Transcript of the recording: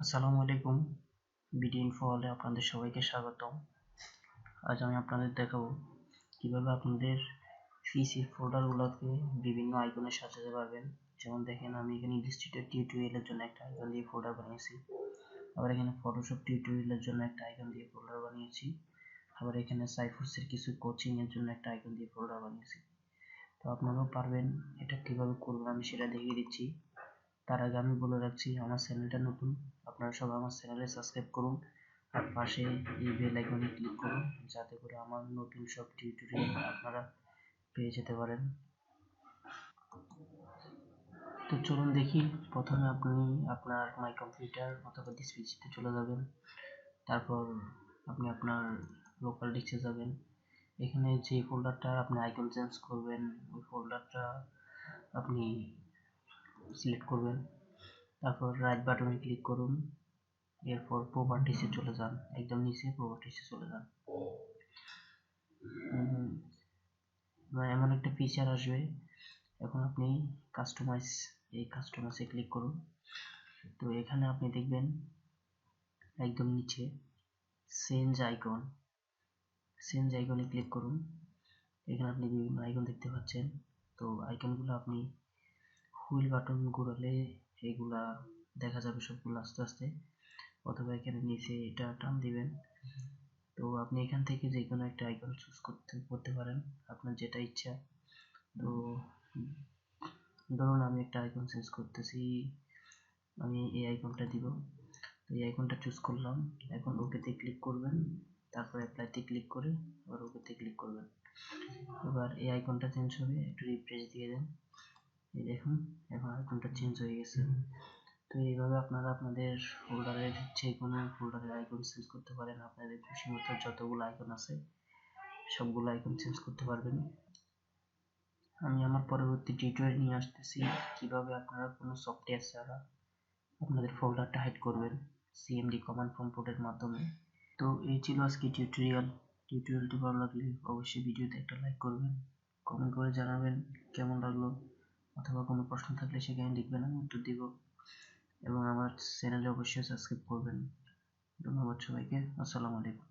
আসসালামু আলাইকুম। BD info হলে আপনাদের সবাইকে স্বাগতম। আজ আমি আপনাদের দেখাবো কিভাবে আপনাদের পিসির ফোল্ডারগুলোকে বিভিন্ন আইকনে সাজাতে পারবেন। যেমন দেখেন, আমি এখানে ইলাস্ট্রেটর টিউটোরিয়ালের জন্য একটা আইকন দিয়ে ফোল্ডার বানিয়েছি। আবার এখানে ফটোশপ টিউটোরিয়ালের জন্য একটা আইকন দিয়ে ফোল্ডার বানিয়েছি। আবার এখানে সাইফোর্সের কিছু কোচিং এর জন্য একটা আইকন দিয়ে ফোল্ডার বানিয়েছি। তো আপনারাও পারবেন। এটা কিভাবে করবেন আমি সেটা দেখিয়ে দিচ্ছি। তার আগে আমি বলে রাখছি, আমার চ্যানেলটা নতুন, আপনারা সবাই আমার চ্যানেলে সাবস্ক্রাইব করুন আর পাশে এই বেল আইকনে ক্লিক করুন, যাতে করে আমার নতুন সব টিউটোরিয়াল আপনারা পেয়ে যেতে পারেন। তো চলুন দেখি। প্রথমে আপনি আপনার মাই কম্পিউটার অথবা ডিসপিসিতে চলে যাবেন। তারপর আপনি আপনার লোকাল ডিস্কে যাবেন। এখানে যে ফোল্ডারটা আপনি আইকন চেঞ্জ করবেন ওই ফোল্ডারটা আপনি সিলেক্ট করবেন। তারপর রাইট বাটনে ক্লিক করুন। এরপর প্রপার্টিসে চলে যান, একদম নিচে প্রপার্টিসে চলে যান। এমন একটা ফিচার আসবে, এখন আপনি কাস্টমাইজে ক্লিক করুন। তো এখানে আপনি দেখবেন একদম নিচে চেঞ্জ আইকনে ক্লিক করুন। এখানে আপনি বিভিন্ন আইকন দেখতে পাচ্ছেন। তো আইকনগুলো আপনি হুইল বাটন ঘোরালে এগুলা দেখা যাবে সবগুলো আস্তে আস্তে, অথবা এখানে নিচে এটা টান দিবেন। তো আপনি এখান থেকে যে কোনো একটা আইকন চুজ করতে পারেন আপনার যেটা ইচ্ছা। তো ধরুন আমি একটা আইকন চেঞ্জ করতেছি, আমি এই আইকনটা দিব। তো এই আইকনটা চুজ করলাম। এখন ওকেতে ক্লিক করবেন, তারপর অ্যাপ্লাইতে ক্লিক করে আবার ওকেতে ক্লিক করবেন। এবার এই আইকনটা চেঞ্জ হবে, একটু রিফ্রেশ দিয়ে দেন। এই দেখুন এখন আইকনটা চেঞ্জ হয়ে গেছে। তো এইভাবে আপনারা আপনাদের ফোল্ডারের যে কোনো ফোল্ডারের আইকন চেঞ্জ করতে পারেন। আপনাদের খুশি মতো যতগুলো আইকন আছে সবগুলো আইকন চেঞ্জ করতে পারবেন। আমি আমার পরবর্তী টিউটোরিয়াল নিয়ে আসতেছি কিভাবে আপনারা কোনো সফটওয়্যার ছাড়া আপনাদের ফোল্ডারটা হাইড করবেন সিএমডি কমান্ড প্রম্পটের মাধ্যমে। তো এই ছিল আজকে টিউটোরিয়ালটি ভালো লাগলে অবশ্যই ভিডিওতে একটা লাইক করবেন, কমেন্ট করে জানাবেন কেমন লাগলো, অথবা কোনো প্রশ্ন থাকলে সেখানে লিখবেন, আমি উত্তর দিব। এবং আমার চ্যানেলে অবশ্যই সাবস্ক্রাইব করবেন। ধন্যবাদ সবাইকে। আসসালামু আলাইকুম।